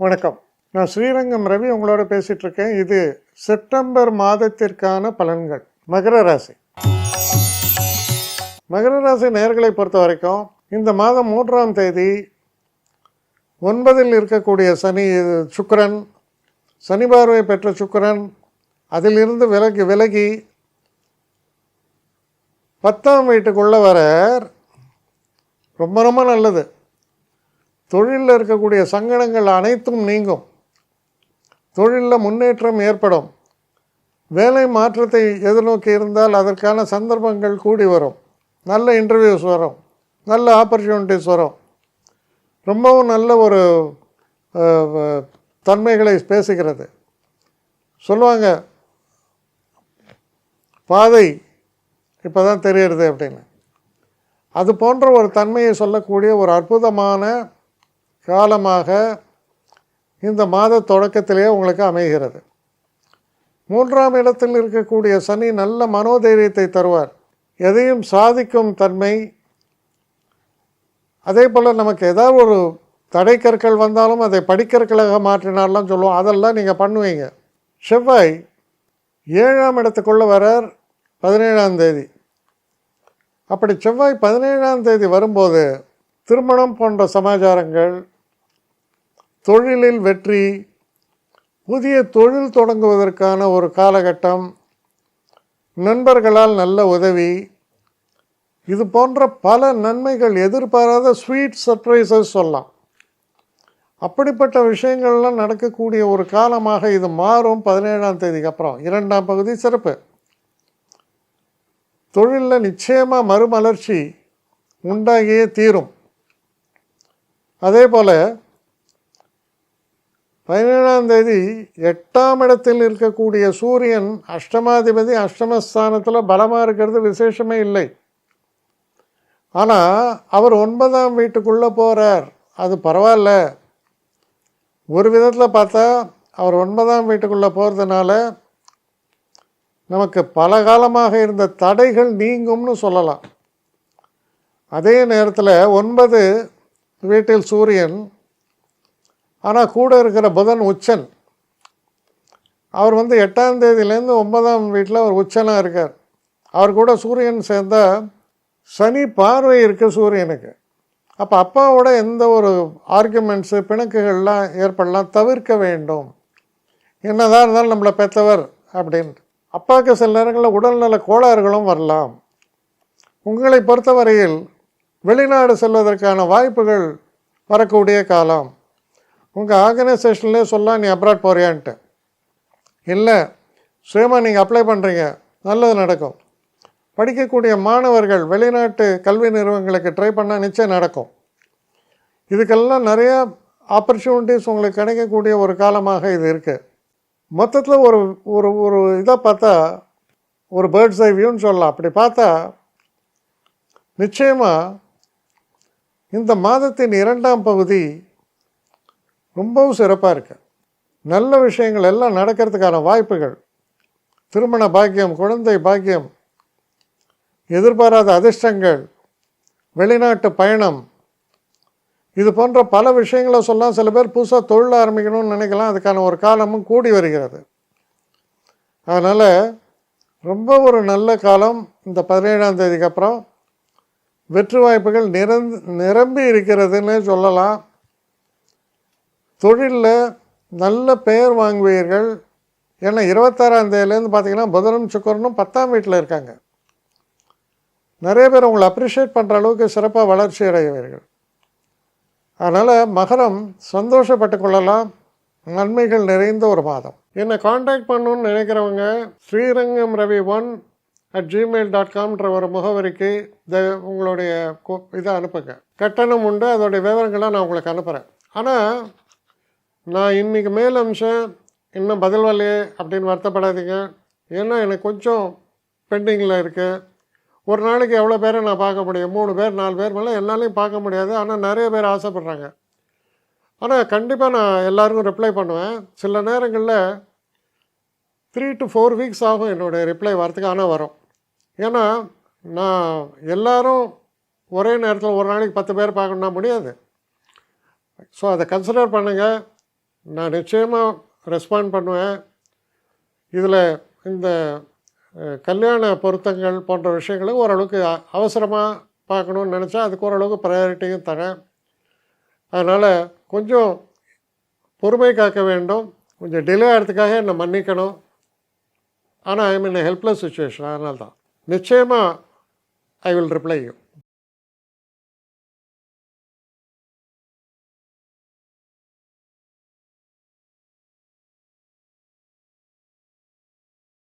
வணக்கம். நான் ஸ்ரீரங்கம் ரவி உங்களோட பேசிகிட்டு இருக்கேன். இது செப்டம்பர் மாதத்திற்கான பலன்கள். மகர ராசி. மகர ராசி நேயர்களை பொறுத்த வரைக்கும் இந்த மாதம் 3ஆம் தேதி 9இல் இருக்கக்கூடிய சுக்கிரன், சனி பார்வை பெற்ற சுக்கிரன் அதிலிருந்து விலகி 10ஆம் வீட்டுக்குள்ளே வரார். ரொம்ப ரொம்ப நல்லது. தொழிலில் இருக்கக்கூடிய சங்கடங்கள் அனைத்தும் நீங்கும். தொழிலில் முன்னேற்றம் ஏற்படும். வேலை மாற்றத்தை எதிர்நோக்கி இருந்தால் அதற்கான சந்தர்ப்பங்கள் கூடி வரும். நல்ல இன்டர்வியூஸ் வரும், நல்ல ஆப்பர்ச்சுனிட்டிஸ் வரும். ரொம்பவும் நல்ல ஒரு தன்மைகளை பேசுகிறது. சொல்லுவாங்க, பாதை இப்போ தான் தெரியுறது அப்படின்னு. அது போன்ற ஒரு தன்மையை சொல்லக்கூடிய ஒரு அற்புதமான காலமாக இந்த மாத தொடக்கத்திலே உங்களுக்கு அமைகிறது. 3ஆம் இடத்தில் இருக்கக்கூடிய சனி நல்ல மனோதைரியத்தை தருவார். எதையும் சாதிக்கும் தன்மை. அதே போல் நமக்கு ஏதாவது ஒரு தடைக்கற்கள் வந்தாலும் அதை படிக்கற்களாக மாற்றினாலாம் சொல்லுவோம். அதெல்லாம் நீங்கள் பண்ணுவீங்க. செவ்வாய் 7ஆம் இடத்துக்குள்ளே வரார் 17ஆம் தேதி. அப்படி செவ்வாய் 17ஆம் தேதி வரும்போது திருமணம் போன்ற சமாச்சாரங்கள், தொழிலில் வெற்றி, புதிய தொழில் தொடங்குவதற்கான ஒரு காலகட்டம், நண்பர்களால் நல்ல உதவி, இது போன்ற பல நன்மைகள், எதிர்பாராத ஸ்வீட் சர்ப்ரைசஸ் சொல்லலாம். அப்படிப்பட்ட விஷயங்கள்லாம் நடக்கக்கூடிய ஒரு காலமாக இது மாறும் 17ஆம் தேதிக்கு அப்புறம். 2ஆம் பகுதி சிறப்பு. தொழிலில் நிச்சயமாக மறுமலர்ச்சி உண்டாகியே தீரும். அதே போல் 17ஆம் தேதி 8ஆம் இடத்தில் இருக்கக்கூடிய சூரியன் அஷ்டமாதிபதி அஷ்டமஸ்தானத்தில் பலமாக இருக்கிறது விசேஷமே இல்லை. ஆனால் அவர் 9ஆம் வீட்டுக்குள்ளே போகிறார். அது பரவாயில்ல. ஒரு விதத்தில் பார்த்தா அவர் 9ஆம் வீட்டுக்குள்ளே போகிறதுனால நமக்கு பல காலமாக இருந்த தடைகள் நீங்கும்னு சொல்லலாம். அதே நேரத்தில் 9 வீட்டில் சூரியன், ஆனால் கூட இருக்கிற புதன் உச்சன். அவர் 8ஆம் தேதியிலேருந்து 9ஆம் வீட்டில் அவர் உச்சனாக இருக்கார். அவர் கூட சூரியன் சேர்ந்தால் சனி பார்வை இருக்குது சூரியனுக்கு. அப்போ அப்பாவோட எந்த ஒரு ஆர்குமெண்ட்ஸு பிணக்குகள்லாம் ஏற்படலாம், தவிர்க்க வேண்டும். என்னதான் இருந்தாலும் நம்மளை பெற்றவர் அப்படின்ட்டு. அப்பாவுக்கு சில நேரங்களில் உடல்நல கோளாறுகளும் வரலாம். உங்களை பொறுத்தவரையில் வெளிநாடு செல்வதற்கான வாய்ப்புகள் வரக்கூடிய காலம். உங்கள் ஆர்கனைசேஷன்லேயே சொல்லலாம், நீ அப்ராட் போறியான்ட்டு. இல்லை, சுயமாக நீங்கள் அப்ளை பண்ணுறீங்க, நல்லது நடக்கும். படிக்கக்கூடிய மாணவர்கள் வெளிநாட்டு கல்வி நிறுவனங்களுக்கு ட்ரை பண்ணால் நிச்சயம் நடக்கும். இதுக்கெல்லாம் நிறையா ஆப்பர்ச்சுனிட்டிஸ் உங்களுக்கு கிடைக்கக்கூடிய ஒரு காலமாக இது இருக்குது. மொத்தத்தில் ஒரு ஒரு ஒரு இதை பார்த்தா ஒரு பேர்ட்ஸ் ஐ வியூன்னு சொல்லலாம். அப்படி பார்த்தா நிச்சயமாக இந்த மாதத்தின் 2ஆம் பகுதி ரொம்பவும் சிறப்பாக இருக்குது. நல்ல விஷயங்கள் எல்லாம் நடக்கிறதுக்கான வாய்ப்புகள், திருமண பாக்கியம், குழந்தை பாக்கியம், எதிர்பாராத அதிர்ஷ்டங்கள், வெளிநாட்டு பயணம், இது போன்ற பல விஷயங்களை சொல்லலாம். சில பேர் புதுசாக தொழில் ஆரம்பிக்கணும்னு நினைக்கலாம். அதுக்கான ஒரு காலமும் கூடி வருகிறது. அதனால் ரொம்ப ஒரு நல்ல காலம் இந்த 17ஆம் தேதிக்கு அப்புறம். வெற்றி வாய்ப்புகள் நிரம்பி இருக்கிறதுன்னு சொல்லலாம். தொழிலில் நல்ல பெயர் வாங்குவீர்கள். ஏன்னா 26ஆம் தேதியிலேருந்து பார்த்திங்கன்னா புதனும் சுக்கிரனும் 10ஆம் வீட்டில் இருக்காங்க. நிறைய பேர் உங்களை அப்ரிஷியேட் பண்ணுற அளவுக்கு சிறப்பாக வளர்ச்சி அடைவீர்கள். அதனால் மகரம் சந்தோஷப்பட்டு கொள்ளலாம். நன்மைகள் நிறைந்த ஒரு மாதம். என்னை காண்டாக்ட் பண்ணணுன்னு நினைக்கிறவங்க ஸ்ரீரங்கம் ரவி 1@gmail.com ஒரு முகவரிக்கு உங்களுடைய இதை அனுப்புங்க. கட்டணம் உண்டு, அதோடைய விவரங்களை நான் உங்களுக்கு அனுப்புகிறேன். ஆனால் நான் இன்றைக்கி மேல் அம்சம் இன்னும் பதில் வரலையே அப்படின்னு வருத்தப்படாதீங்க. ஏன்னா எனக்கு கொஞ்சம் பெண்டிங்கில் இருக்குது. ஒரு நாளைக்கு எவ்வளோ பேரை நான் பார்க்க முடியும்? 3 பேர் 4 பேர் மேலே என்னாலையும் பார்க்க முடியாது. ஆனால் நிறைய பேர் ஆசைப்பட்றாங்க. ஆனால் கண்டிப்பாக நான் எல்லாருக்கும் ரிப்ளை பண்ணுவேன். சில நேரங்களில் 3 to 4 வீக்ஸ் ஆகும் என்னுடைய ரிப்ளை வரத்துக்கு. ஆனால் வரும். ஏன்னா நான் எல்லோரும் ஒரே நேரத்தில் ஒரு நாளைக்கு 10 பேர் பார்க்கணுன்னா முடியாது. ஸோ அதை கன்சிடர் பண்ணுங்கள். நான் நிச்சயமாக ரெஸ்பாண்ட் பண்ணுவேன். இதில் இந்த கல்யாண பொருத்தங்கள் போன்ற விஷயங்களுக்கு ஓரளவுக்கு அவசரமாக பார்க்கணுன்னு நினச்சா அதுக்கு ஓரளவுக்கு ப்ரையாரிட்டியும் தரேன். அதனால் கொஞ்சம் பொறுமை காக்க வேண்டும். கொஞ்சம் டிலே ஆகிறதுக்காக என்னை மன்னிக்கணும். ஆனால் ஐ மீன் ஹெல்ப்லெஸ் சுச்சுவேஷன். அதனால தான் நிச்சயமாக ஐ வில் ரிப்ளை யூ.